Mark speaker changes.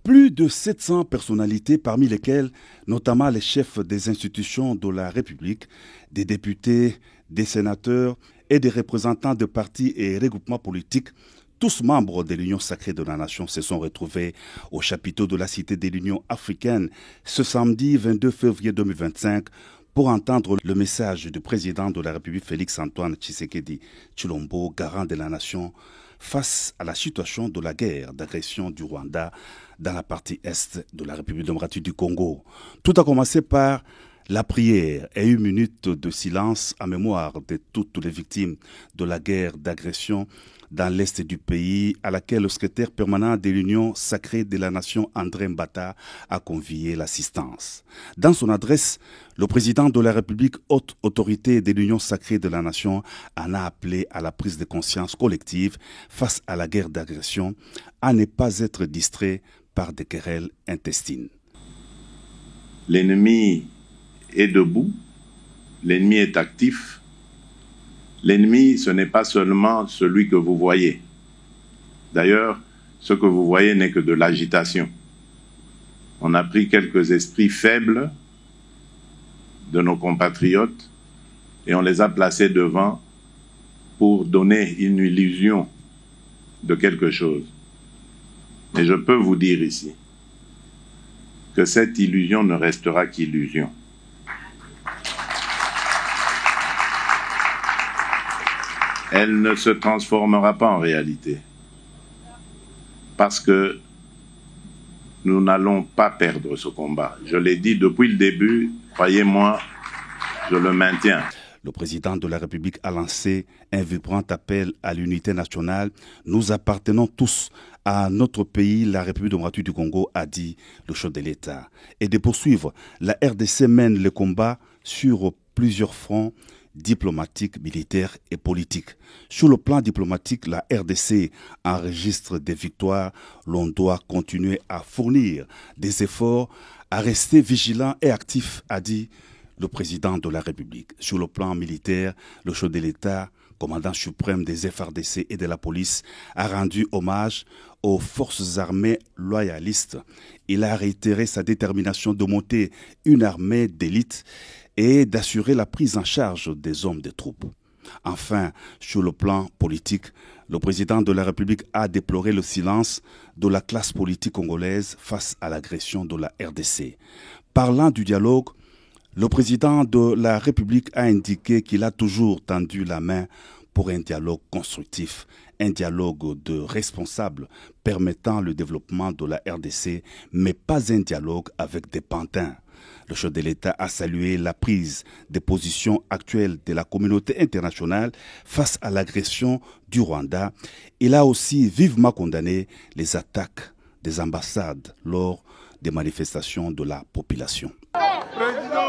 Speaker 1: Plus de 700 personnalités, parmi lesquelles notamment les chefs des institutions de la République, des députés, des sénateurs et des représentants de partis et regroupements politiques, tous membres de l'Union sacrée de la Nation, se sont retrouvés au chapiteau de la Cité de l'Union africaine ce samedi 22 février 2025 pour entendre le message du président de la République Félix-Antoine Tshisekedi Tshilombo, garant de la Nation, face à la situation de la guerre d'agression du Rwanda dans la partie est de la République démocratique du Congo. Tout a commencé par la prière et une minute de silence en mémoire de toutes les victimes de la guerre d'agression dans l'est du pays, à laquelle le secrétaire permanent de l'Union sacrée de la Nation, André Mbata, a convié l'assistance. Dans son adresse, le président de la République, haute autorité de l'Union sacrée de la Nation, en a appelé à la prise de conscience collective face à la guerre d'agression, à ne pas être distrait par des querelles intestines.
Speaker 2: L'ennemi est debout, l'ennemi est actif. L'ennemi, ce n'est pas seulement celui que vous voyez. D'ailleurs, ce que vous voyez n'est que de l'agitation. On a pris quelques esprits faibles de nos compatriotes et on les a placés devant pour donner une illusion de quelque chose. Et je peux vous dire ici que cette illusion ne restera qu'illusion. Elle ne se transformera pas en réalité. Parce que nous n'allons pas perdre ce combat. Je l'ai dit depuis le début, croyez-moi, je le maintiens.
Speaker 1: Le président de la République a lancé un vibrant appel à l'unité nationale. Nous appartenons tous à notre pays, la République démocratique du Congo, a dit le chef de l'État. Et de poursuivre, la RDC mène le combat sur plusieurs fronts diplomatique, militaire et politique. Sur le plan diplomatique, la RDC enregistre des victoires. L'on doit continuer à fournir des efforts, à rester vigilant et actif, a dit le président de la République. Sur le plan militaire, le chef de l'État, commandant suprême des FARDC et de la police, a rendu hommage aux forces armées loyalistes. Il a réitéré sa détermination de monter une armée d'élite et d'assurer la prise en charge des hommes des troupes. Enfin, sur le plan politique, le président de la République a déploré le silence de la classe politique congolaise face à l'agression de la RDC. Parlant du dialogue, le président de la République a indiqué qu'il a toujours tendu la main pour un dialogue constructif, un dialogue de responsables permettant le développement de la RDC, mais pas un dialogue avec des pantins. Le chef de l'État a salué la prise de position actuelle de la communauté internationale face à l'agression du Rwanda. Il a aussi vivement condamné les attaques des ambassades lors des manifestations de la population.
Speaker 3: Président